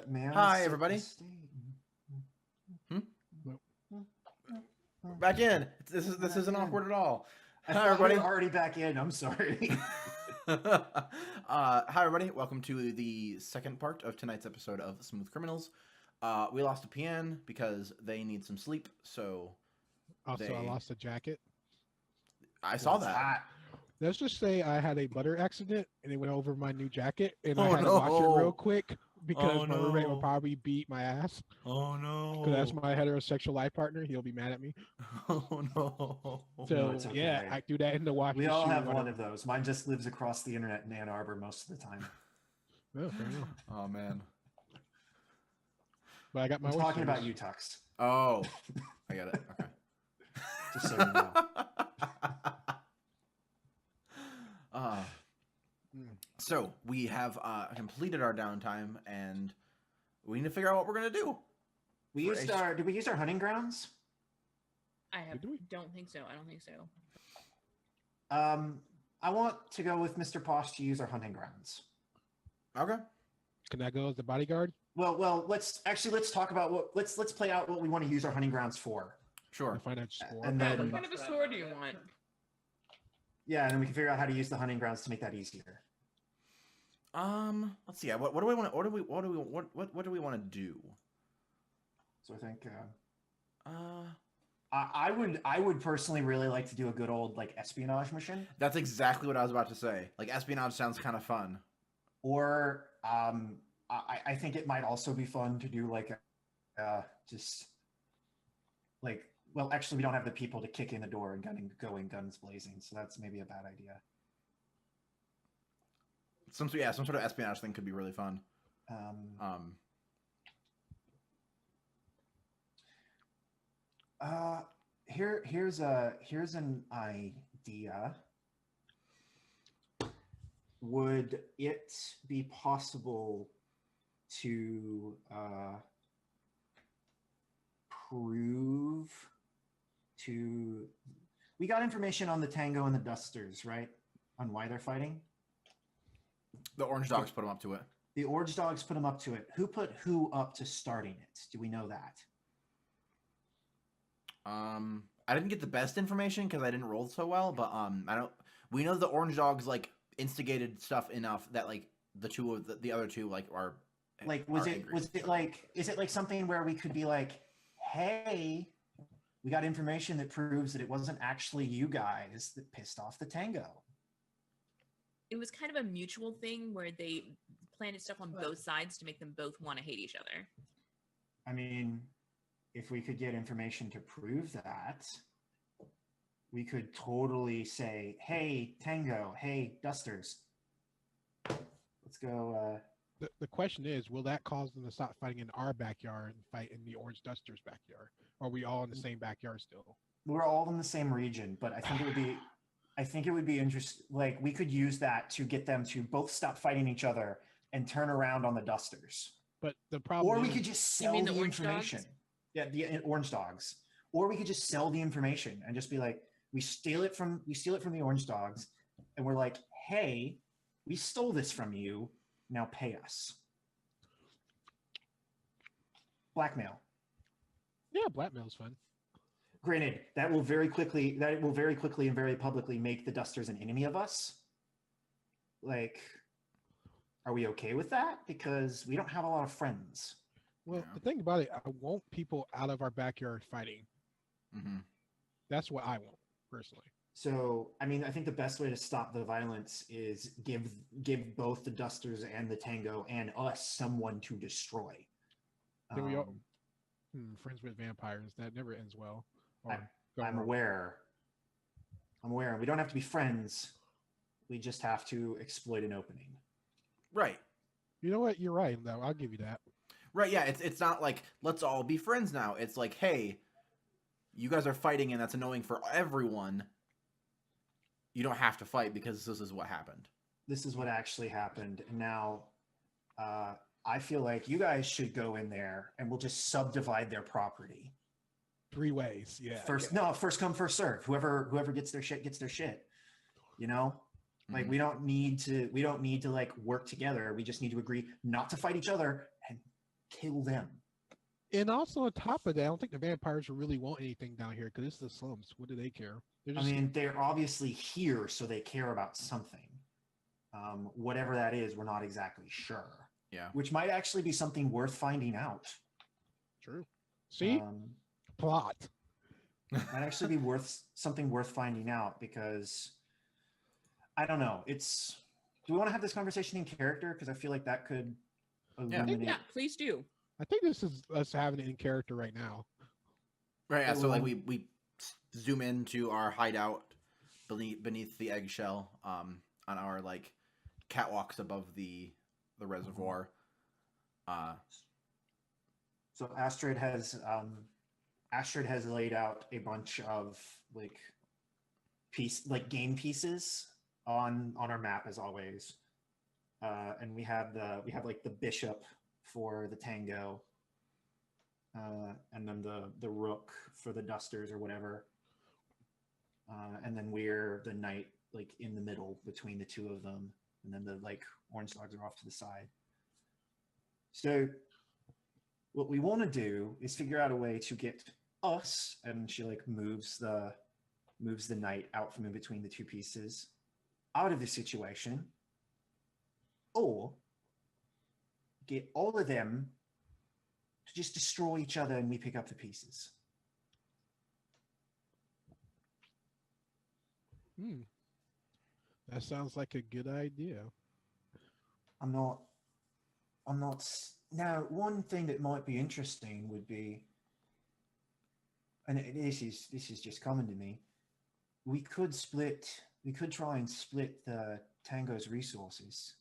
May I Hi, set everybody. the stage? Back in. This isn't awkward at all. I Hi, thought we everybody. were already back in. I'm sorry. Hi, everybody. Welcome to the second part of tonight's episode of Smooth Criminals. We lost a PN because they need some sleep, so Also, I lost a jacket. I saw What's that. Let's just say I had a butter accident and it went over my new jacket, and Oh, I had to wash it no. real quick because Oh, my roommate will no. probably beat my ass. Oh no. Because that's my heterosexual life partner. He'll be mad at me. Oh no. So, it's okay. yeah, I do that in the wash. We all have one of those. Mine just lives across the internet in Ann Arbor most of the time. Oh, fair enough. Oh man. But I got my I'm talking about oysters. you, Tux. Oh, I got it. Okay. Just so you know. So we have completed our downtime, and we need to figure out what we're gonna do. Did we use our hunting grounds? Did we? Don't think so. I don't think so. I want to go with Mr. Posh to use our hunting grounds. Okay. Can I go as the bodyguard? Well, let's talk about let's play out what we want to use our hunting grounds for. Sure. To find out score. And What then kind of a sword do you want? yeah, and then we can figure out how to use the hunting grounds to make that easier. Let's see. What do we want? What do we want to do? So I think I would personally really like to do a good old like espionage mission, That's exactly what I was about to say. Like espionage sounds kind of fun. or I think it might also be fun to do like just like, well, actually we don't have the people to kick in the door and going guns blazing, so that's maybe a bad idea. Some sort of espionage thing could be really fun. Here's an idea. Would it be possible to prove to... We got information on the Tango and the Dusters, right? On why they're fighting? The Orange Dogs put them up to it. The Orange Dogs put them up to it. Who put who up to starting it? Do we know that? I didn't get the best information because I didn't roll so well, but I don't. We know the Orange Dogs like instigated stuff enough that like the other two like are Like, are angry. is it like something where we could be like, hey, we got information that proves that it wasn't actually you guys that pissed off the Tango? It was kind of a mutual thing where they planted stuff on both sides to make them both want to hate each other. I mean, if we could get information to prove that, we could totally say, hey, Tango, hey, Dusters, let's go. The question is, will that cause them to stop fighting in our backyard and fight in the Orange Dusters' backyard? Or are we all in the same backyard still? We're all in the same region, but I think it would be interesting. Like, we could use that to get them to both stop fighting each other and turn around on the Dusters. But the problem Or we is, could just sell mean the the Orange information. Dogs? Yeah, the Orange Dogs. Or we could just sell the information and just be like, we steal it from the Orange Dogs, and we're like, hey, we stole this from you. Now pay us. Blackmail. yeah, blackmail's fun. Granted, that will very quickly and very publicly make the Dusters an enemy of us. Like, are we okay with that? Because we don't have a lot of friends. Well, Yeah. the thing about it, I want people out of our backyard fighting. Mm-hmm. That's what I want, personally. So, I mean, I think the best way to stop the violence is give both the Dusters and the Tango and us someone to destroy. Then we all friends with vampires. That never ends well. Or go I'm wrong. aware. We don't have to be friends. We just have to exploit an opening. Right. You know what? You're right, though. I'll give you that. Right. Yeah. It's not like let's all be friends now. It's like, hey, you guys are fighting, and that's annoying for everyone. You don't have to fight because this is what happened. This is what actually happened. And now I feel like you guys should go in there and we'll just subdivide their property. 3 ways. Yeah. First come, first serve. Whoever gets their shit gets their shit. You know? Like Mhm. we don't need to like work together. We just need to agree not to fight each other and kill them. And also on top of that, I don't think the vampires really want anything down here because it's the slums. What do they care? They're I just mean, they're obviously here, so they care about something. Whatever that is, we're not exactly sure. Yeah. Which might actually be something worth finding out. true. See, plot. Might actually be something worth finding out because I don't know. Do we want to have this conversation in character? Because I feel like that could illuminate. Yeah, please do. I think this is us having it in character right now. Right. Yeah. So like Well, we zoom into our hideout beneath the eggshell, on our like catwalks above the reservoir. So Astrid has laid out a bunch of like game pieces on our map as always, and we have like the bishop for the tango, and then the rook for the dusters or whatever, and then we're the knight like in the middle between the two of them, and then the like orange dogs are off to the side. So what we want to do is figure out a way to get us, and she like moves the knight out from in between the two pieces, out of the situation, or get all of them to just destroy each other and we pick up the pieces. That sounds like a good idea. I'm not. Now, one thing that might be interesting would be, and this is just coming to me, we could try and split the Tango's resources.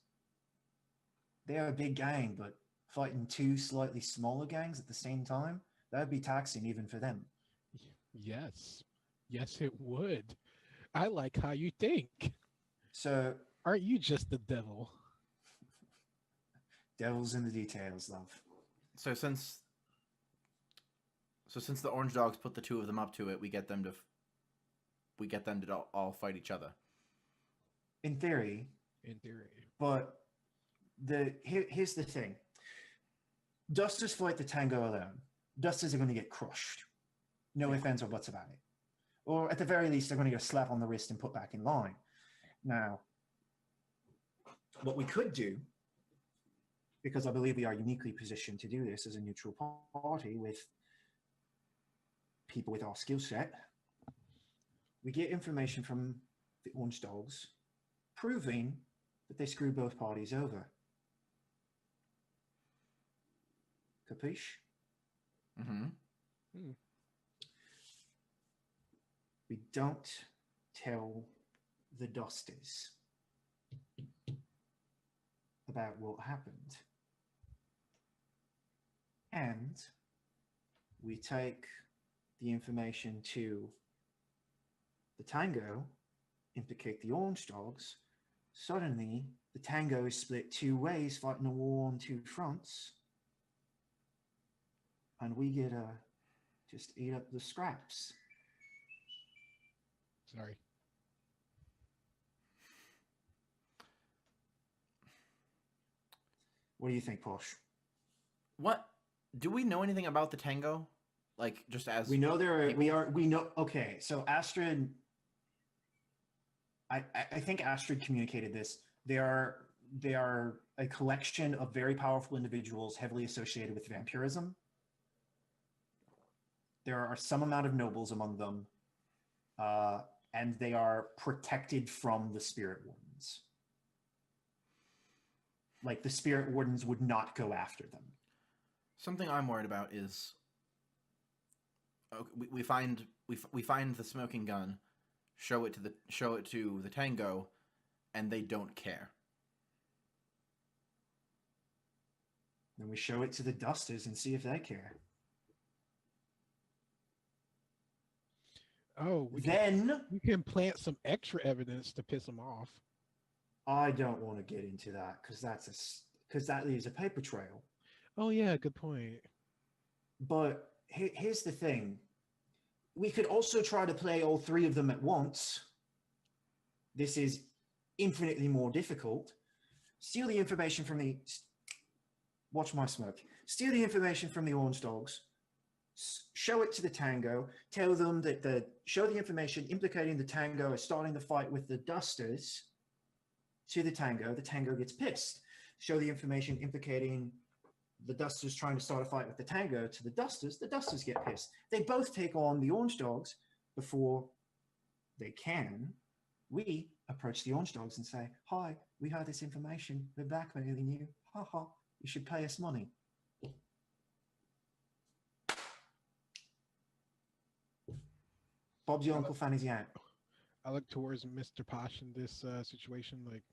They're a big gang, but fighting two slightly smaller gangs at the same time, that'd be taxing even for them. Yes. Yes, it would. I like how you think. So, Aren't you just the devil? devil's in the details, love. So since the orange dogs put the two of them up to it, we get them to all fight each other. In theory, but here's the thing. Dusters fight the Tango alone. Dusters are going to get crushed. No ifs, ands, or buts about it. Or at the very least, they're going to get a slap on the wrist and put back in line. Now, what we could do, because I believe we are uniquely positioned to do this as a neutral party with people with our skill set, we get information from the Orange Dogs proving that they screw both parties over. Capiche? Mm-hmm. We don't tell the Dusters about what happened. And we take the information to the Tango, implicate the Orange Dogs. Suddenly, the Tango is split two ways, fighting a war on two fronts. And we get to just eat up the scraps. Sorry. What do you think, Posh? What do we know anything about the Tango? Like just as We know we know. Okay, so Astrid. I think Astrid communicated this. They are a collection of very powerful individuals heavily associated with vampirism. There are some amount of nobles among them, and they are protected from the Spirit Wardens. Like the Spirit Wardens would not go after them. Something I'm worried about is we find the smoking gun, show it to the Tango, and they don't care. Then we show it to the Dusters and see if they care. Oh, we can plant some extra evidence to piss them off. I don't want to get into that because that leaves a paper trail. Oh yeah, good point. But here's the thing. We could also try to play all three of them at once. This is infinitely more difficult. Steal the information from the... Watch my smoke. Steal the information from the orange dogs. Show it to the Tango. Tell them that show the information implicating the Tango as starting the fight with the Dusters to the Tango. The Tango gets pissed. Show the information implicating the Dusters trying to start a fight with the Tango to the Dusters. The Dusters get pissed. They both take on the orange dogs before they can. We approach the orange dogs and say, "Hi, we heard this information. We're blackmailing you. Ha ha. You should pay us money." Bob's your Uncle Fanny's aunt. I look towards Mr. Posh in this situation. Like,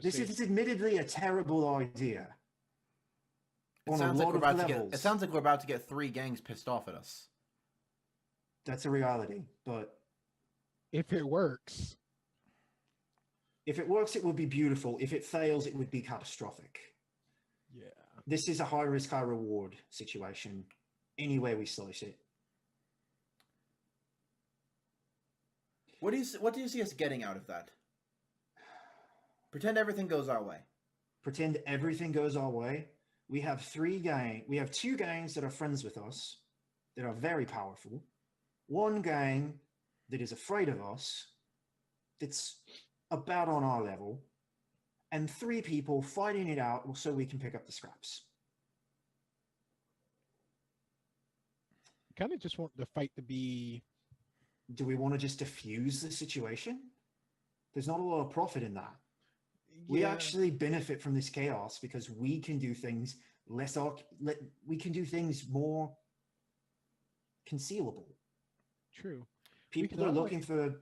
This is admittedly a terrible idea. It On a sounds like lot we're of about to levels. get. It sounds like we're about to get 3 gangs pissed off at us. That's a reality. But if it works, if it works, it would be beautiful. If it fails, it would be catastrophic. yeah. This is a high risk, high reward situation. Any way we slice it. What do you see us getting out of that? Pretend everything goes our way. Pretend everything goes our way. We have 2 gangs that are friends with us, that are very powerful. 1 gang that is afraid of us, that's about on our level, and 3 people fighting it out so we can pick up the scraps. Kind of just want the fight to be. Do we want to just diffuse the situation? There's not a lot of profit in that. We Yeah, actually benefit from this chaos because we can do things we can do things more concealable. true. People can are always- looking for...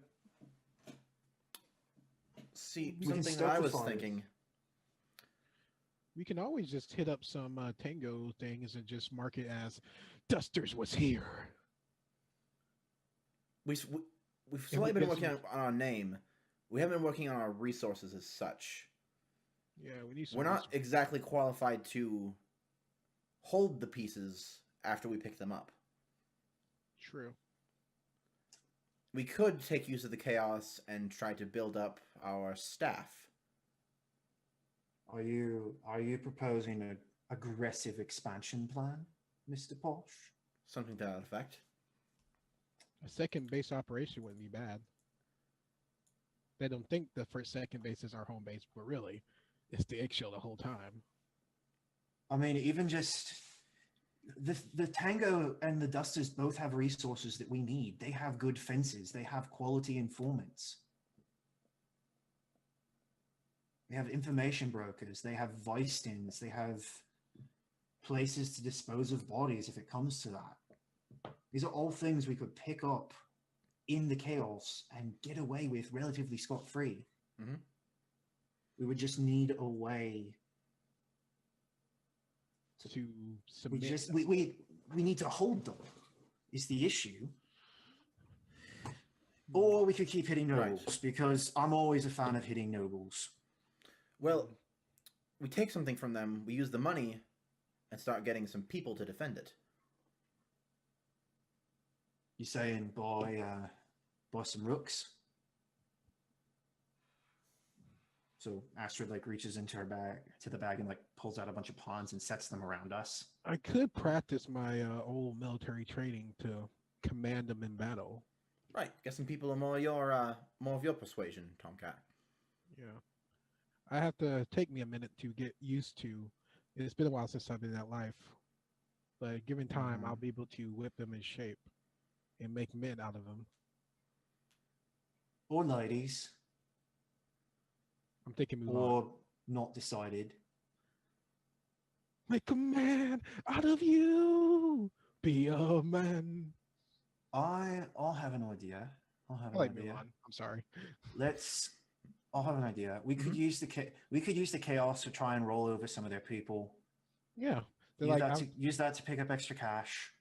See, We can something stoke that I the was fires. thinking. We can always just hit up some Tango things and just mark it as Dusters was here. We've If slightly we been get working on some- our name. We haven't been working on our resources as such. Yeah, we need some. We're not resources. exactly qualified to hold the pieces after we pick them up. True. We could take use of the chaos and try to build up our staff. Are you proposing an aggressive expansion plan, Mr. Posh? Something to that effect. A second base operation wouldn't be bad. They don't think the second base is our home base, but really, it's the eggshell the whole time. I mean, even just the Tango and the Dusters both have resources that we need. They have good fences. They have quality informants. They have information brokers. They have vice dens. They have places to dispose of bodies if it comes to that. These are all things we could pick up in the chaos and get away with relatively scot-free. Mhm. We would just need a way. To submit. We need to hold them is the issue. Or we could keep hitting Right. nobles, because I'm always a fan of hitting nobles. Well, we take something from them, we use the money, and start getting some people to defend it. You saying buy some rooks? So Astrid reaches into the bag and pulls out a bunch of pawns and sets them around us. I could practice my old military training to command them in battle. Right, get some people of more of your persuasion, TomCat. Yeah. I have to take me a minute to get used to. It's been a while since I've been in that life. But given time, I'll be able to whip them in shape and make men out of them. Or ladies, I'm thinking move on. or not decided. Make a man out of you. Be a man. I'll have an idea. I'll have I like an move idea. on. I'm sorry. I'll have an idea. We could use the chaos to try and roll over some of their people. Yeah. They're Use, like, use that to pick up extra cash.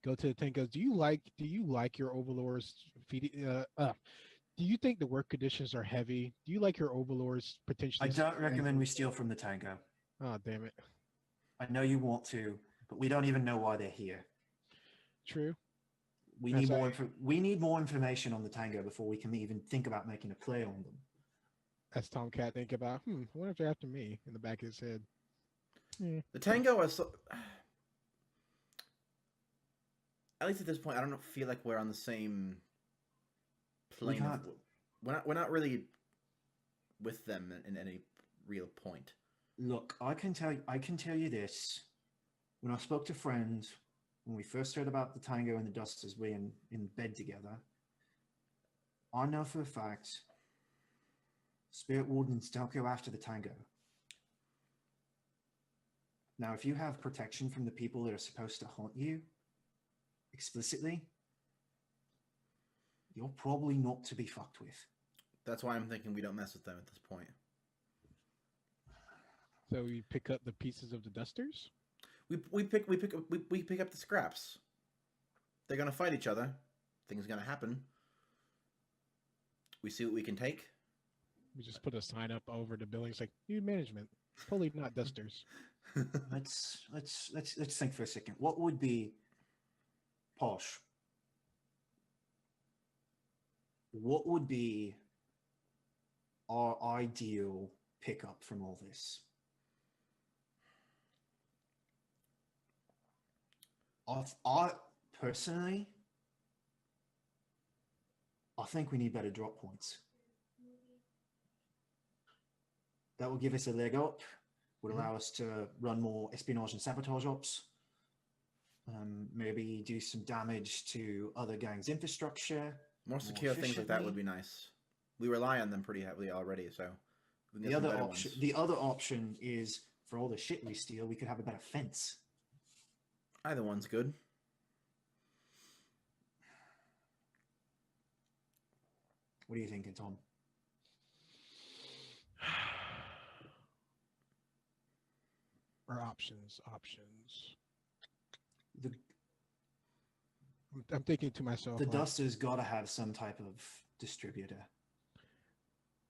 go to the tank goes, do you like your overlords feeding do you think the work conditions are heavy? Do you like your overlords potentially? I don't recommend we steal from the Tango. Oh, damn it. I know you want to, but we don't even know why they're here. True. We As need more information on the Tango before we can even think about making a play on them. As TomCat think about, I wonder if they're after me in the back of his head. The Tango is at least at this point, I don't feel like we're on the same We plane. can't. We're not really with them in any real point. Look, I can tell you this. When I spoke to friends, when we first heard about the Tango and the Dusters being in bed together, I know for a fact Spirit Wardens don't go after the Tango. Now, if you have protection from the people that are supposed to haunt you explicitly, you're probably not to be fucked with. That's why I'm thinking we don't mess with them at this point. So we pick up the pieces of the Dusters. We pick up the scraps. They're gonna fight each other. Things are gonna happen. We see what we can take. We just put a sign up over the building. It's like new management, totally not Dusters. Let's think for a second. What would be Posh? What would be our ideal pickup from all this? I personally, I think we need better drop points. That will give us a leg up, would allow us to run more espionage and sabotage ops, maybe do some damage to other gangs' infrastructure. More secure things like that would be nice. We rely on them pretty heavily already, so we can get some better ones. The other option is for all the shit we steal, we could have a better fence. Either one's good. What are you thinking, Tom? Or options. I'm thinking to myself. The Dusters gotta have some type of distributor.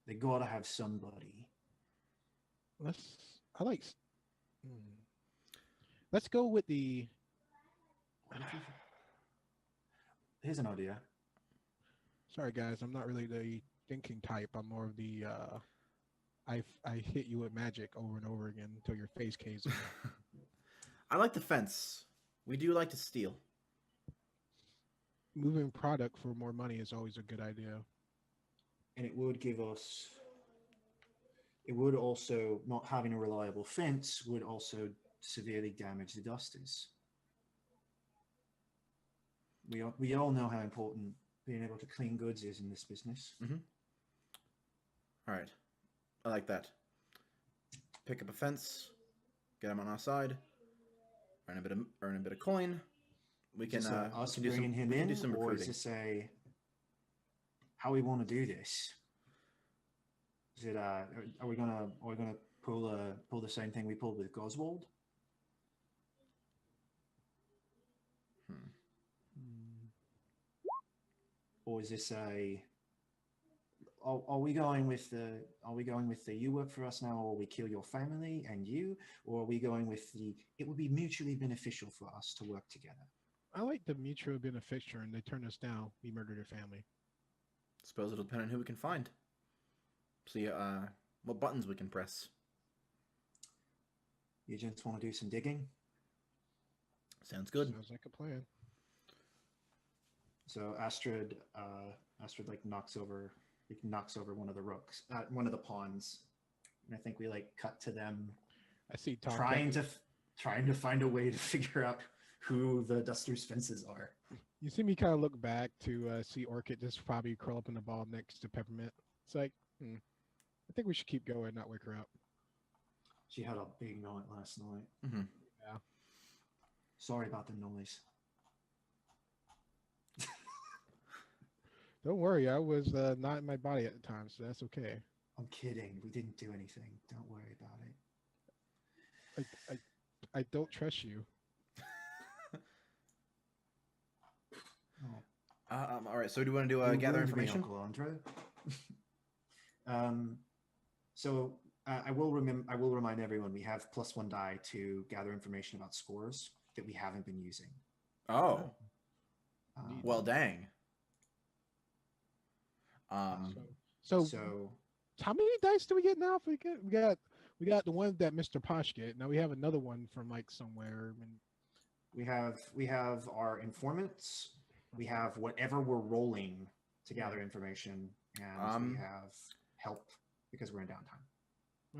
They gotta have somebody. Let's go with the. Here's an idea. Sorry, guys. I'm not really the thinking type. I'm more of the. I hit you with magic over and over again until your face caves in. I like the fence. We do like to steal. Moving product for more money is always a good idea. And it would give us. It would also, not having a reliable fence would also severely damage the Dusters. We all know how important being able to clean goods is in this business. Mm-hmm. All right. I like that. Pick up a fence, get them on our side, earn a bit of coin. We can Us do bringing him in, do some or recruiting. is this how we want to do this? Is it are we gonna pull the same thing we pulled with Goswald? Or is this are we going with the you work for us now, or we kill your family and you, or are we going with the it would be mutually beneficial for us to work together? I like the mutual beneficial, and they turn us down. We murder their family. Suppose it'll depend on who we can find. See what buttons we can press. You gents want to do some digging? Sounds good. Sounds like a plan. So Astrid like knocks over one of the rooks, one of the pawns, and I think we like cut to them. I see Tom trying to find a way to figure out who the Dusters' fences are. You see me kind of look back to see Orchid just probably curl up in the ball next to Peppermint. It's like, I think we should keep going, not wake her up. She had a big night last night. Mm-hmm. Yeah. Sorry about the noise. Don't worry, I was not in my body at the time, so that's okay. I'm kidding. We didn't do anything. Don't worry about it. I don't trust you. All right. So do you want to do gather information? Uncle Andre. So I will remind everyone we have +1 die to gather information about scores that we haven't been using. Oh. Well, dang. So how many dice do we get now? If we got the one that Mr. Posh get. Now we have another one from like somewhere. And We have our informants. We have whatever we're rolling to gather information, and we have help because we're in downtime.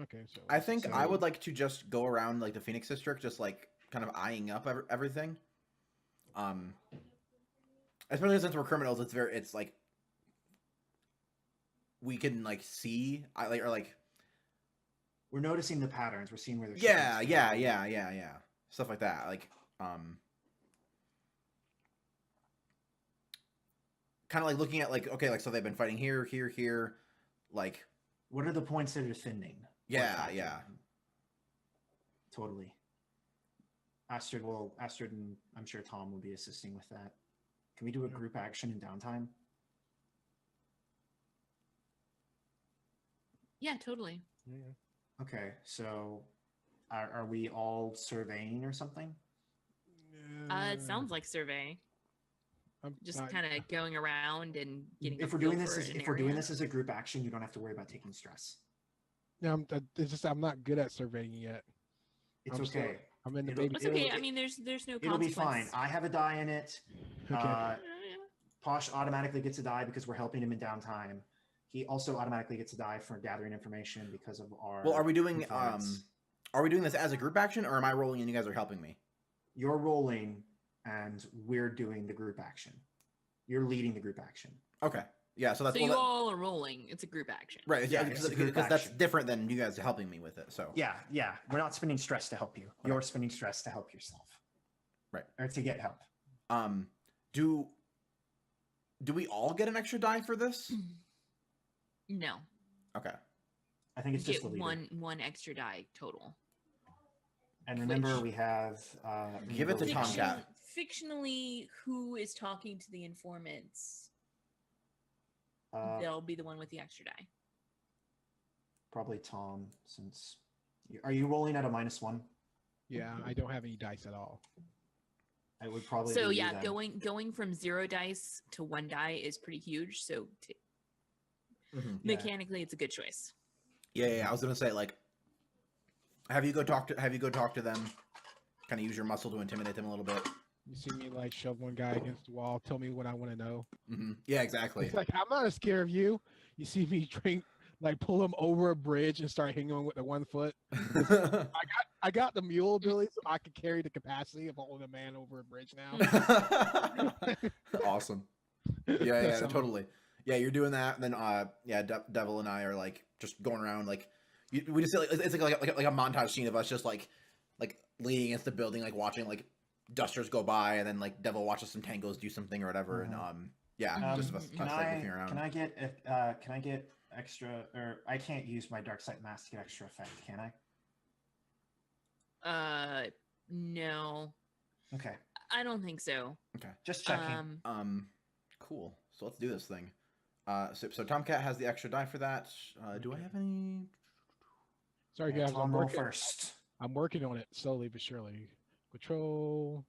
okay, so I think I would like to just go around like the Phoenix District, just like kind of eyeing up everything. Especially since we're criminals, it's like we can like see, We're noticing the patterns. We're seeing where they're. yeah, stuff like that. Like kind of like looking at like, okay, like so they've been fighting here, like what are the points they're defending? Yeah. Totally. Astrid and I'm sure Tom will be assisting with that. Can we do a group action in downtime? Yeah, totally. Yeah. Okay, so are we all surveying or something? It sounds like survey. Just kind of going around and getting. If we're doing this as a group action, you don't have to worry about taking stress. Yeah, it's just I'm not good at surveying yet. It's okay. I'm in the baby. It's okay. I mean, there's no. It'll be fine. I have a die in it. Okay. Posh automatically gets a die because we're helping him in downtime. He also automatically gets a die for gathering information because of our. Well, are we doing performance. Are we doing this as a group action, or am I rolling and you guys are helping me? You're rolling, and we're doing the group action. You're leading the group action. Okay. Yeah. So that's you all are rolling. It's a group action. Right. Yeah, Because it's a group that's action. different than you guys helping me with it. So. Yeah. We're not spending stress to help you. You're spending stress to help yourself. Right. Or to get help. Do we all get an extra die for this? No. Okay. I think it's You just the get leader. one extra die total. And remember, we have. Give it to TomCat. Fictionally, who is talking to the informants? They'll be the one with the extra die. Probably Tom, since. Are you rolling at a -1? Yeah, I don't have any dice at all. I would probably. So be you yeah, then. going from 0 dice to 1 die is pretty huge. So Yeah. mechanically, it's a good choice. Yeah. I was gonna say like, have you go talk to them, kind of use your muscle to intimidate them a little bit. You see me like shove one guy against the wall, tell me what I want to know. Yeah, exactly. It's like I'm not scared of you. You see me pull him over a bridge and start hanging on with the 1 foot. I got the mule ability, so I can carry the capacity of holding a man over a bridge now. Awesome. Yeah, totally. Yeah, you're doing that, and then Devil and I are like just going around like we just it's like a montage scene of us just like leaning against the building, like watching like dusters go by, and then like Devil watches some tangos do something or whatever, and just of us looking around. Can I get extra? Or I can't use my dark sight mask to get extra effect, can I? No. Okay. I don't think so. Okay. Just checking. Cool. So let's do this thing. So TomCat has the extra die for that. Do I have any? Sorry, guys. Tom, roll first. I'm working on it slowly but surely. Control.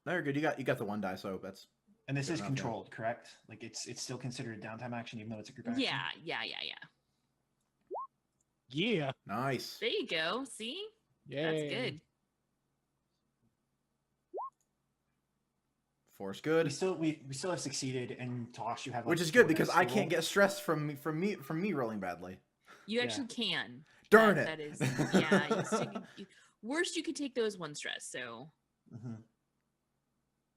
No, you're good. You got the 1 die, so that's. And this is enough, controlled, correct? Like it's still considered a downtime action, even though it's a group action. Yeah. Yeah. Nice. There you go. See? Yeah. That's good. 4's good. We still have succeeded, and Tosh, you have. Which is good because I can't get stressed from me rolling badly. You actually can. Darn it. That is, yeah. Worst, you could take those 1 stress. So.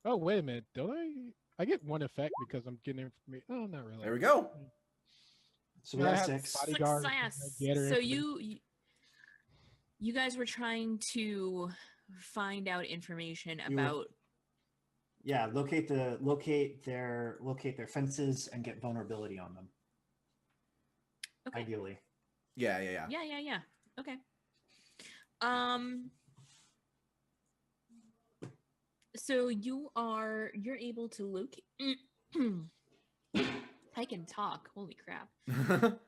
Oh, wait a minute. Don't I get 1 effect because I'm getting information. Oh, not really. There we go. So we have 6. Bodyguard. Success. So you guys were trying to find out information about. Yeah, locate their fences and get vulnerability on them. Okay. Ideally. Yeah. Yeah. Okay. So you're able to locate. I can talk. Holy crap. You're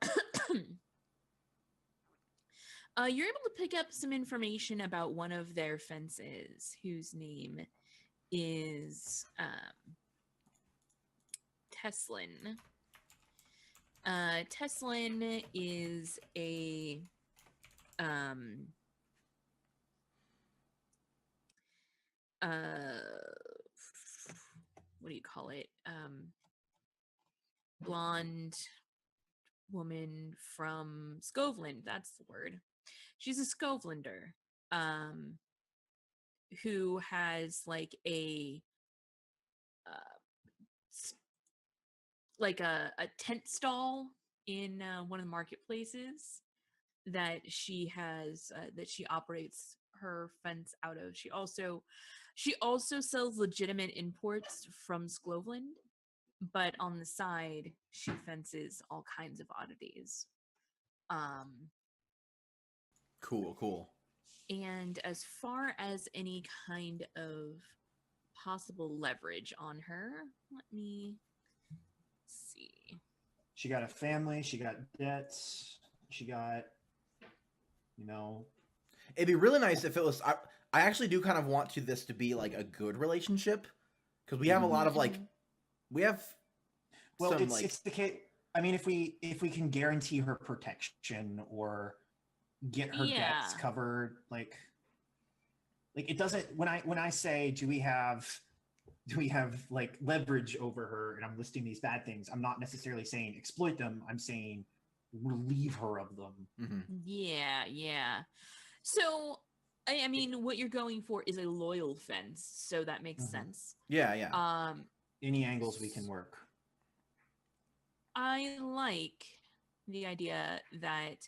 able to pick up some information about one of their fences, whose name is Teslin. Teslin is a what do you call it? Blonde woman from Scovland. That's the word. She's a Scovlander, who has like a a tent stall in one of the marketplaces that she has that she operates her fence out of. She also sells legitimate imports from Sclovland, but on the side she fences all kinds of oddities. Cool. And as far as any kind of possible leverage on her, let me see. She got a family. She got debts. She got, It'd be really nice if it was. I actually do kind of want this to be like a good relationship, because we have a lot of like, we have. Well, some, it's the case. I mean, if we can guarantee her protection or get her debts covered, like it doesn't. When I say, do we have like leverage over her, and I'm listing these bad things, I'm not necessarily saying exploit them. I'm saying relieve her of them. Mm-hmm. Yeah. So, I mean, what you're going for is a loyal fence, so that makes sense. Yeah. Any angles we can work. I like the idea that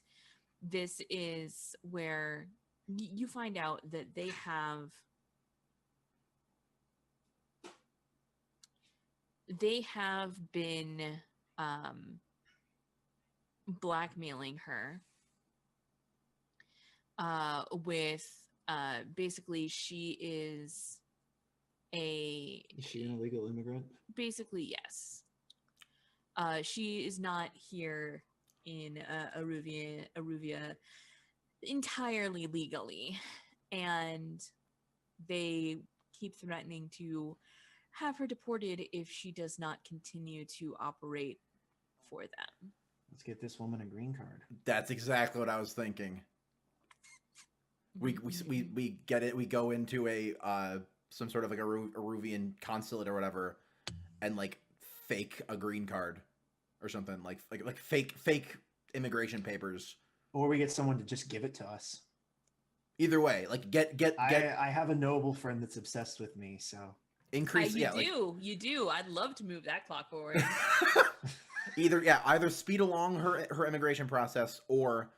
this is where you find out that they have been blackmailing her with basically she is she an illegal immigrant? Basically, yes. She is not here in Aruvia entirely legally, and they keep threatening to have her deported if she does not continue to operate for them. Let's get this woman a green card. That's exactly what I was thinking. We get it. We go into a some sort of like a Aruvian consulate or whatever, and like fake a green card or something, like fake immigration papers. Or we get someone to just give it to us. Either way, like get. I have a noble friend that's obsessed with me, so increase. You do. I'd love to move that clock forward. Either speed along her immigration process, or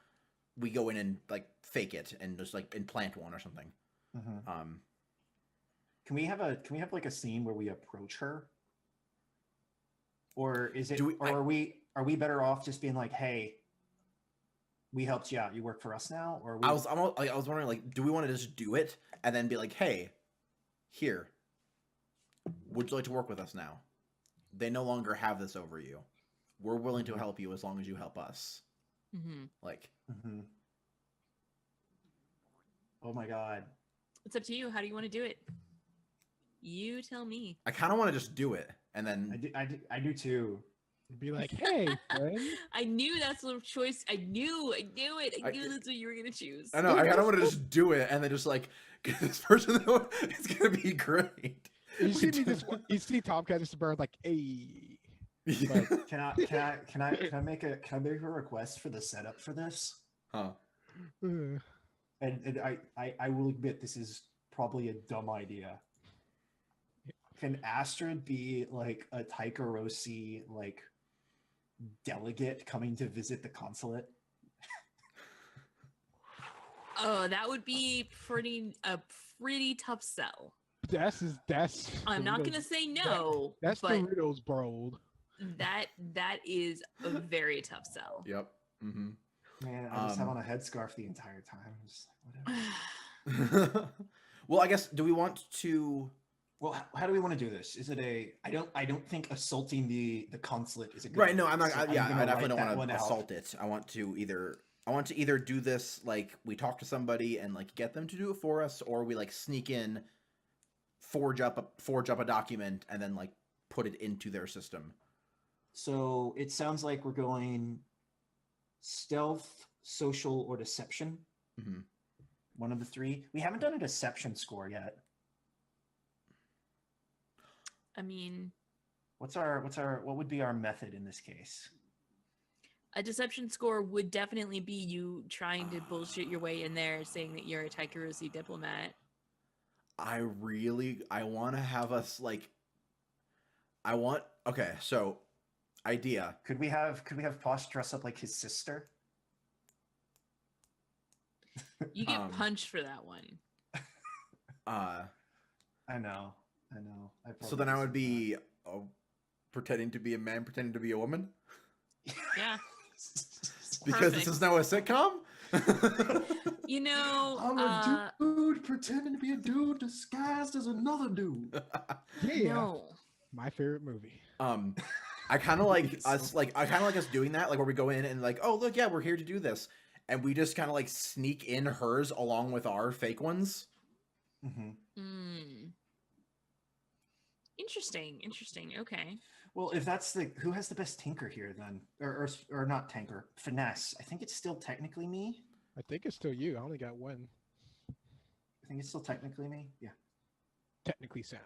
we go in and like fake it and just like implant one or something. Mm-hmm. Can we have like a scene where we approach her, or is it? Are we better off just being like, hey, we helped you out. You work for us now, or I was wondering, like, do we want to just do it and then be like, hey, here, would you like to work with us now? They no longer have this over you. We're willing to help you as long as you help us. Mm-hmm. Like, oh my god, it's up to you. How do you want to do it? You tell me. I kind of want to just do it, and then I do too. Be like, hey, friend. I knew that's the choice. I knew it. I knew that's what you were gonna choose. I know. I kind of want to just do it, and then just like get this person. It's gonna be great. You see TomCat just burn like, hey. But can I make a request for the setup for this? Huh. And I will admit this is probably a dumb idea. Can Astrid be like a Taikarosi like delegate coming to visit the consulate? Oh, that would be a pretty tough sell. That's I'm not gonna say no. That's Doritos bold. That is a very tough sell. Yep. Mm-hmm. Man, I just have on a headscarf the entire time. Just, whatever. Well, I guess, do we want to? Well, how do we want to do this? Is it I don't think assaulting the consulate is a good right. No, idea. I'm not. So I definitely don't want to assault it. I want to either do this like we talk to somebody and like get them to do it for us, or we like sneak in, forge up a document and then like put it into their system. So it sounds like we're going stealth, social, or deception. Mm-hmm. One of the three. We haven't done a deception score yet. I mean, What would be our method in this case? a deception score would definitely be you trying to bullshit your way in there, saying that you're a Taikarosi diplomat. I want to have us like. Okay, so idea. Could we have Posh dress up like his sister? You get punched for that one. I know. So then I would be pretending to be a man, pretending to be a woman. Yeah. Because this is now a sitcom. You know, I'm a dude pretending to be a dude disguised as another dude. Yeah. no. My favorite movie. I kind of like us, doing that, like where we go in and like, oh look, yeah, we're here to do this, and we just kind of like sneak in hers along with our fake ones. Mm-hmm. Interesting. Okay. Well, if that's who has the best tinker here then, or not tinker, finesse? I think it's still technically me. I think it's still you. I only got one. I think it's still technically me. Yeah. Technically sound.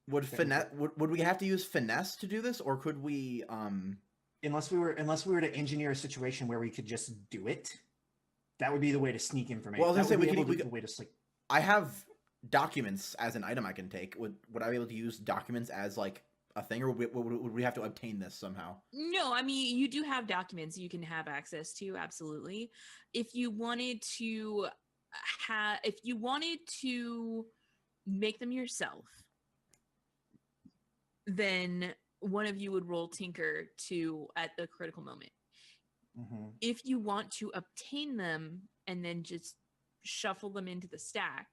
Would finesse? Would we have to use finesse to do this, or could we? Unless we were to engineer a situation where we could just do it, that would be the way to sneak information. Well, I was gonna say we could. The way to like. I have documents as an item I can take. Would I be able to use documents as like a thing, or would we have to obtain this somehow? No, I mean, you do have documents you can have access to, absolutely. If you wanted to make them yourself, then one of you would roll Tinker at the critical moment. Mm-hmm. If you want to obtain them and then just shuffle them into the stack,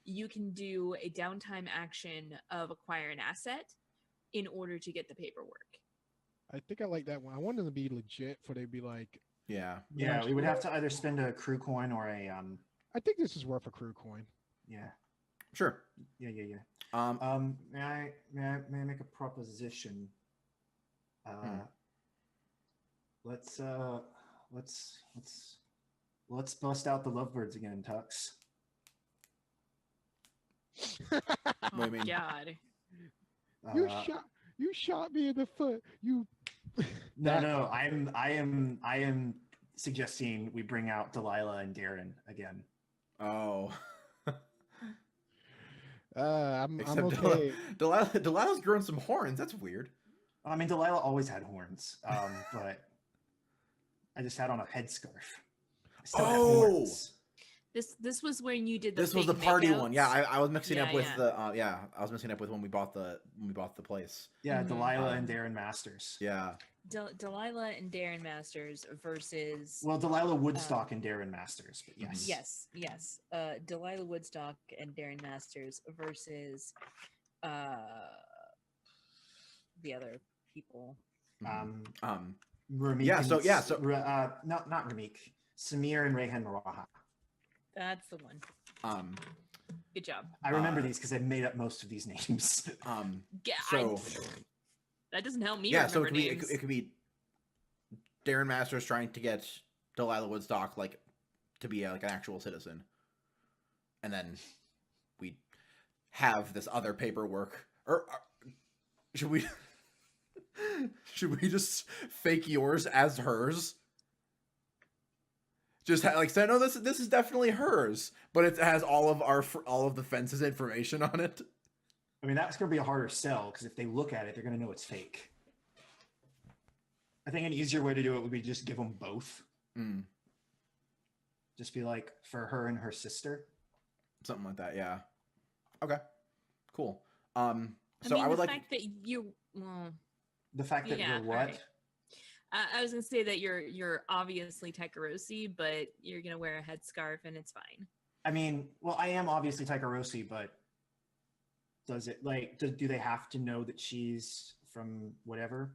you can do a downtime action of acquire an asset in order to get the paperwork. I think I like that one. I want them to be legit, for they'd be like. Yeah. Yeah, we would have to either spend a crew coin or a. I think this is worth a crew coin. Yeah. Sure. Yeah. May I make a proposition? Let's bust out the lovebirds again, Tux. What do you mean? God. You shot me in the foot. You. No. I am suggesting we bring out Delilah and Darren again. Oh. I'm okay. Delilah's grown some horns. That's weird. I mean, Delilah always had horns, but I just had on a headscarf. I still have horns. This was when you did the. This was the fake party makeouts. one. Yeah, I was mixing up with the. I was mixing up with when we bought the place. Yeah, Delilah and Darren Masters. Yeah. Delilah and Darren Masters versus. Well, Delilah Woodstock and Darren Masters, but yes. Yes. Delilah Woodstock and Darren Masters versus the other people. Ramik. Yeah. So not Ramik. Samir and Rayhan Maraha. That's the one. Good job. I remember these because I made up most of these names. That doesn't help me. Yeah, so names. it could be Darren Masters trying to get Delilah Woodstock to be like an actual citizen, and then we have this other paperwork. Or should we just fake yours as hers? Just say no. This is definitely hers, but it has all of the fence's information on it. I mean, that's going to be a harder sell because if they look at it, they're going to know it's fake. I think an easier way to do it would be just give them both. Just be like, for her and her sister. Something like that, yeah. Okay, cool. So I would the fact that you. Well, the fact that you're what? Right. I was going to say that you're obviously Taikarosi, but you're going to wear a headscarf and it's fine. I mean, well, I am obviously Taikarosi, but does it do they have to know that she's from whatever?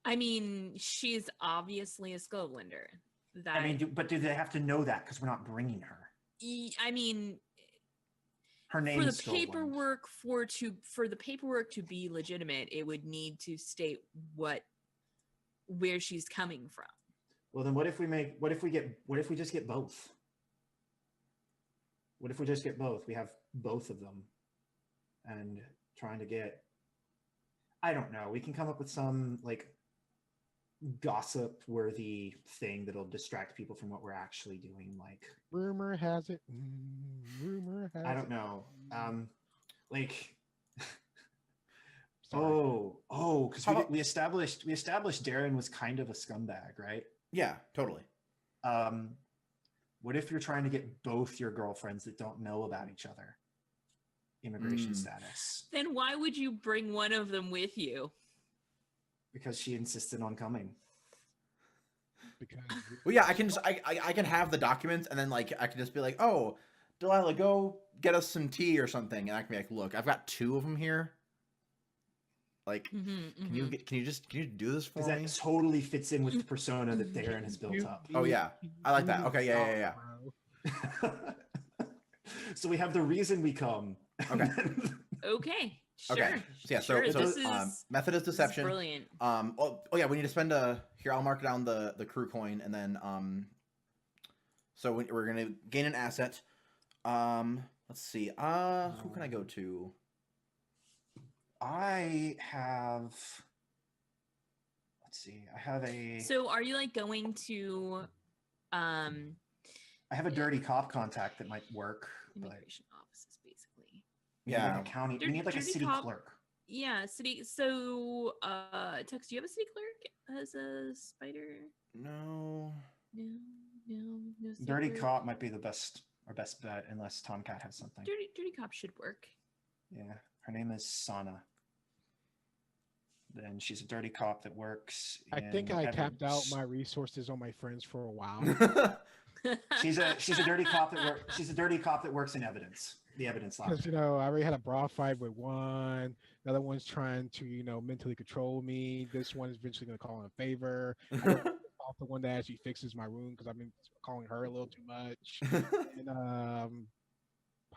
I mean, she's obviously a Skullblender. But do they have to know that because we're not bringing her? I mean, Her name for the is Scotland. paperwork for the paperwork to be legitimate, it would need to state where she's coming from. Well, then what if we just get both? What if we just get both? We have both of them, and trying to get, I don't know. We can come up with some like gossip-worthy thing that'll distract people from what we're actually doing. Like Rumor has it. Rumor has it. I don't know. Like Sorry. because we established Darren was kind of a scumbag, right? Yeah, totally. What if you're trying to get both your girlfriends that don't know about each other immigration status? Then why would you bring one of them with you? Because she insisted on coming. Because Well, yeah, I can just I can have the documents, and then like I can just be like, oh, Delilah, go get us some tea or something, and I can be like, look, I've got 2 of them here. Like, can you do this for Because me? that totally fits in with the persona that Darren has built up. Oh yeah, I like that. Okay, yeah. So we have the reason we come. Okay. Okay. Sure. Okay. So, yeah. Sure, So this is method is deception. brilliant. Oh yeah, we need to spend here. I'll mark down the crew coin, and then so we're gonna gain an asset. Let's see. Who can I go to? I have. Let's see. I have a. So are you like going to I have a dirty cop contact that might work, but immigration offices basically? we need Yeah. like a county. We need like a Dirty city cop. clerk. Yeah, city. So Tux, do you have a city clerk as a spider? No. No city Dirty clerk? cop might be our best bet, unless TomCat has something. Dirty cop should work. Yeah, her name is Sana. Then she's a dirty cop that works. I think in I capped out Evans. my resources on my friends for a while. She's a dirty cop that works in evidence. The evidence lab. Because I already had a bra fight with one. The other one's trying to mentally control me. This one is eventually going to call in a favor. I don't off the one that actually fixes my room because I've been calling her a little too much. And how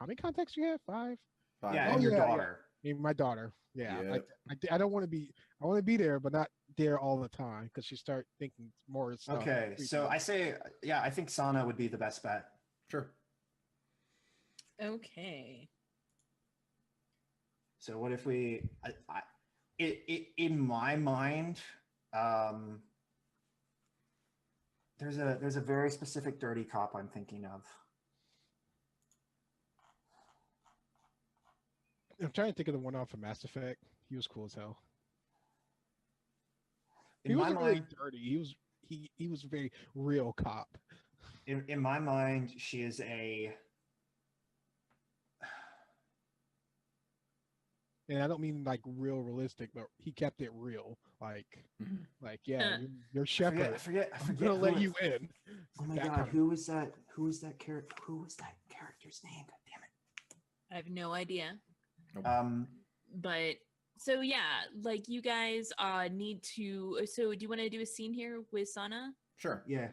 many contacts you have? 5. Yeah, Oh, and your yeah, daughter. My daughter. Yeah, Yep. I don't want to be. I want to be there, but not there all the time because she start thinking more stuff. Okay, so I think Sana would be the best bet. Sure. Okay. So what if we? In my mind, there's a very specific dirty cop I'm thinking of. I'm trying to think of the one off of Mass Effect. He was cool as hell. He In my wasn't really mind, dirty. He was a very real cop. in my mind, she is a. And I don't mean like real realistic, but he kept it real. Like yeah, you're I Shepard. forget. I'm gonna let who you in. Oh my That god, kind of- who was that? Who was that character? Who was that character's name? God damn it. I have no idea. Um, But so yeah, like you guys need to. So do you want to do a scene here with Sana? Sure. yeah,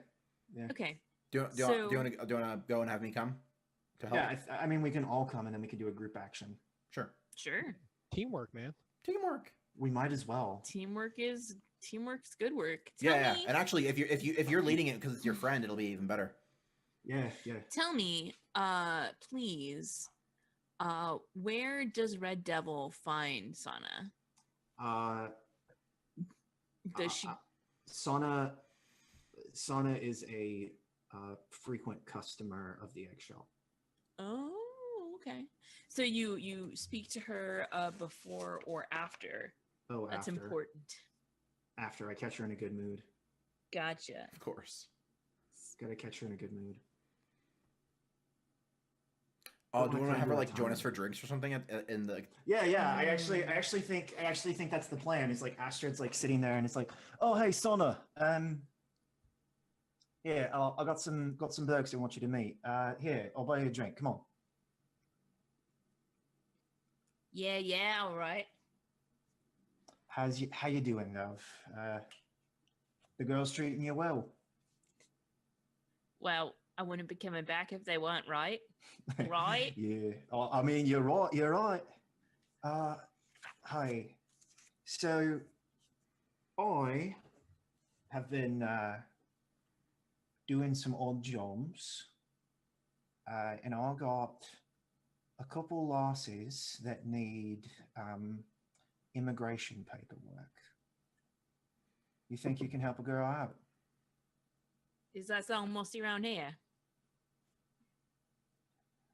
Okay. Do you want to go and have me come to help? yeah. I mean, we can all come and then we can do a group action. Sure. Sure. Teamwork, man. Teamwork. We might as well. Teamwork's good work. Yeah. Me, And actually, if you're leading it because it's your friend, it'll be even better. Yeah. Tell me, please, where does Red Devil find Sana? Does she? Sana is a frequent customer of the eggshell. Oh, okay. So you speak to her before or after? Oh, That's after. important. After I catch her in a good mood. Gotcha. Of course. Gotta catch her in a good mood. Oh, What do am we I want to have her trying to like do join at us for drinks or something in the? Yeah. I actually think that's the plan. It's like Astrid's like sitting there and it's like, oh hey Sona, yeah, I got some bergs I want you to meet. Here, I'll buy you a drink. Come on. Yeah, all right. How you doing, love? The girl's treating you well. Well, I wouldn't be coming back if they weren't right. Right? Yeah. I mean, you're right. You're right. Hi. So, I have been doing some odd jobs, and I got a couple losses that need immigration paperwork. You think you can help a girl out? Is that something we'll see around here?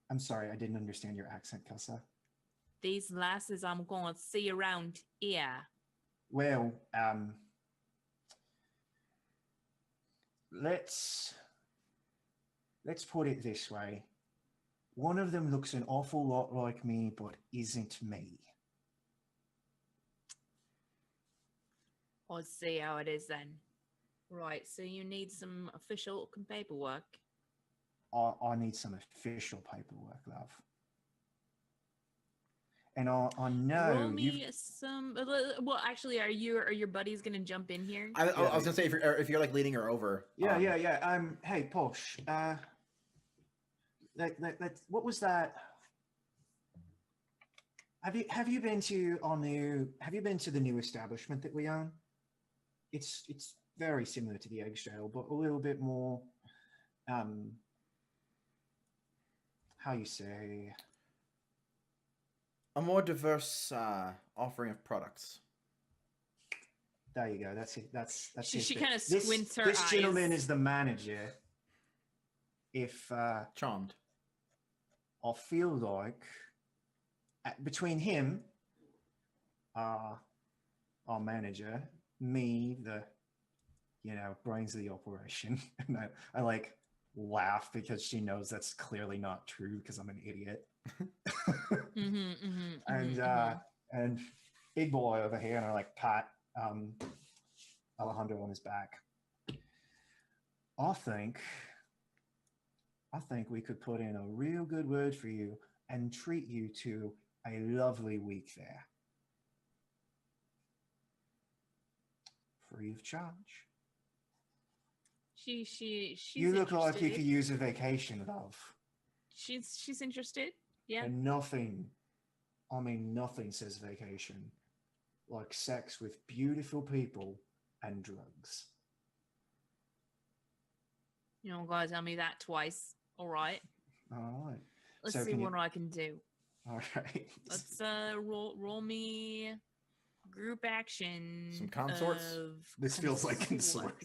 I'm sorry, I didn't understand your accent, Kelsa. These lasses I'm going to see around here. Well, let's put it this way. One of them looks an awful lot like me, but isn't me. I'll see how it is then. Right, so you need some official paperwork. I need some official paperwork, love. And I know Roll me some. Well, actually, are your buddies gonna jump in here? I was gonna say if you're like leading her over. Yeah. Hey, Posh. What was that? Have you been to the new establishment that we own? It's very similar to the Egg Trail, but a little bit more. How you say? A more diverse offering of products. There you go. That's it. That's She it. kind of squints her This eyes. gentleman is the manager. If Charmed. I feel like between him, our manager, me, the brains of the operation, and I like laugh because she knows that's clearly not true because I'm an idiot. And big boy over here, and I like pat Alejandro on his back. I think we could put in a real good word for you and treat you to a lovely week there. Free of charge. She's You look like you interested. could use a vacation, love. She's interested. Yeah. And nothing says vacation like sex with beautiful people and drugs. You don't gotta tell me that twice. All right. All right. Let's So see can what you- I can do. All right. Let's roll me group action. Some consorts? This feels like consort.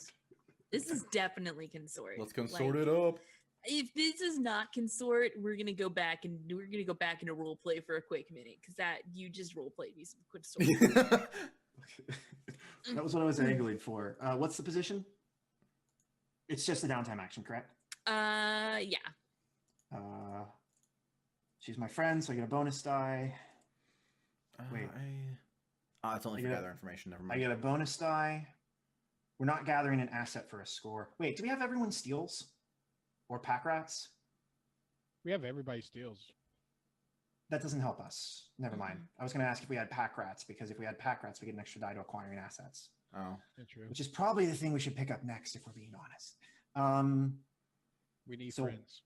This is definitely consort. Let's consort it up. If this is not consort, we're gonna go back into role play for a quick minute because that you just role played me some consort. That was what I was angling for. What's the position? It's just a downtime action, correct? Yeah. She's my friend, so I get a bonus die. Wait. It's only for gather information. Never I mind. get a bonus die. We're not gathering an asset for a score. Wait, do we have everyone steals? Or pack rats? We have everybody steals. That doesn't help us. Never mind. I was going to ask if we had pack rats, because if we had pack rats, we get an extra die to acquiring assets. Oh. That's true. Which is probably the thing we should pick up next, if we're being honest. We need so- friends.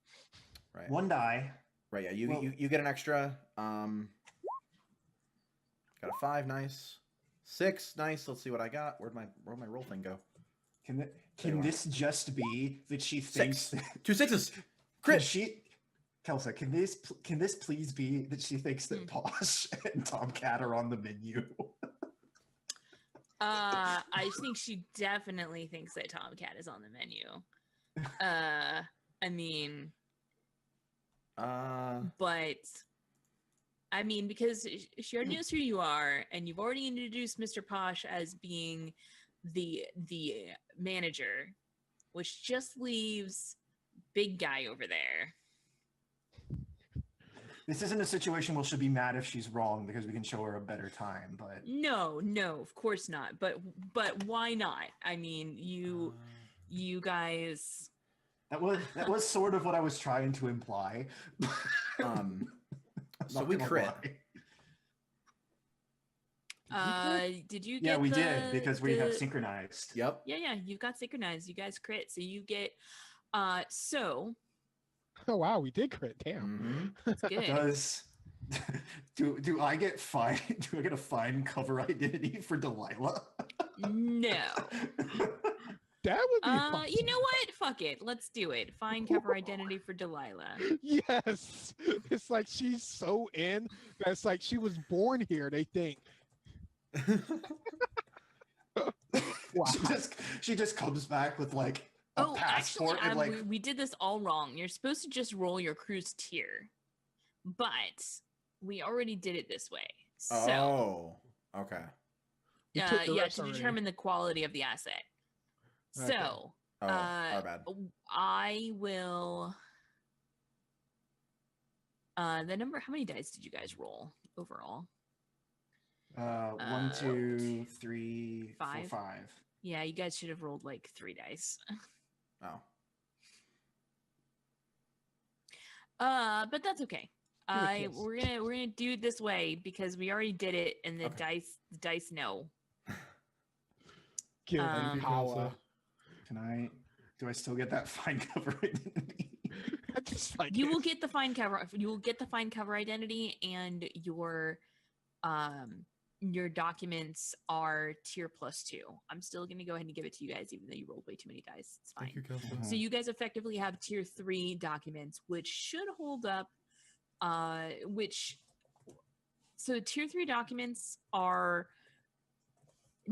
Right. One die. Right. Yeah. You get an extra. Got a 5. Nice. 6. Nice. Let's see what I got. Where'd my roll thing go? Can this just be that she thinks 6. 2 6s. Crit. Kelsa, can this please be that she thinks that Posh and TomCat are on the menu? I think she definitely thinks that TomCat is on the menu. I mean, but I mean, because she already knows who you are, and you've already introduced Mr. Posh as being the manager, which just leaves big guy over there. This isn't a situation where she'll be mad if she's wrong because we can show her a better time, but No, of course not. But why not? I mean, you guys. that was sort of what I was trying to imply. So we crit. Did you get Yeah, we did because we have synchronized. Yep. Yeah, you've got synchronized. You guys crit, so you get so Oh wow, we did crit. Damn. That's good. Does do I get fine? Do I get a fine cover identity for Delilah? No. That would be fun. You know what? Fuck it. Let's do it. Find cover identity for Delilah. Yes. It's like she's so in that's like she was born here, they think. Wow. She just comes back with like a Oh, actually, passport and like we did this all wrong. You're supposed to just roll your cruise tier, but we already did it this way. So, Oh, okay. You took the yeah, rest to already. determine the quality of the asset. Okay. So, Oh, our bad. I will. The number. How many dice did you guys roll overall? 1, 2, 3, 4, five. 5. Yeah, you guys should have rolled like 3 dice. Oh. But that's okay. Give it kiss. We're gonna do it this way because we already did it, and the Okay. dice know. Give Um, me power. Do I still get that fine cover identity? I just like You it. will get the fine cover. You will get the fine cover identity, and your documents are tier +2. I'm still gonna go ahead and give it to you guys, even though you rolled way too many dice. It's fine. So you guys effectively have tier 3 documents, which should hold up. So tier 3 documents are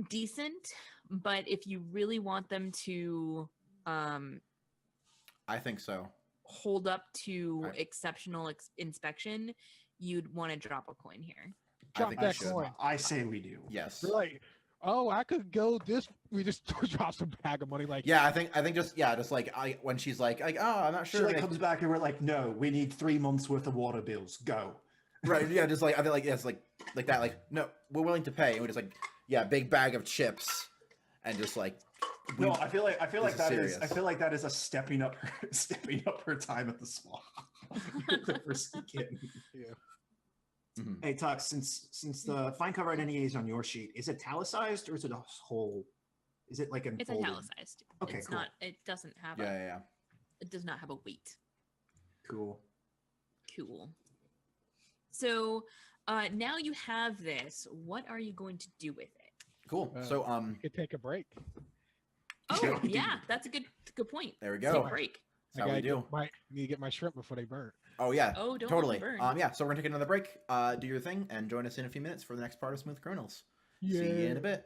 decent, but if you really want them to I think so. hold up to I- exceptional inspection, you'd want to drop a coin here. I Drop think we that should. coin. I say we do. Yes. They're like, oh, I could go this. We just drop some bag of money. Like, Yeah, I think just like when she's like, oh, I'm not She sure. like comes back and we're like, no, we need 3 months worth of water bills. Go. Right, yeah, just like I feel like it's like that, like, no, we're willing to pay, and we're just like, yeah, big bag of chips, and just like No, I feel like is that serious. is I feel like that is a stepping up her time at the spa. The first weekend. yeah. Mhm. Hey Tux, since the fine cover identity is on your sheet, is it italicized or is it a whole? Is it like an? It's italicized. Okay, It's cool. not. It doesn't have Yeah. It does not have a weight. Cool. Cool. So now you have this. What are you going to do with it? Cool. Uh, So We could take a break. Oh yeah, that's a good point. there we Take go. a break. That's how we do. Need to get my shrimp before they burn. Oh yeah. Oh, don't Totally. let them burn. Yeah. So we're gonna take another break. Do your thing and join us in a few minutes for the next part of Smooth Criminals. See you in a bit.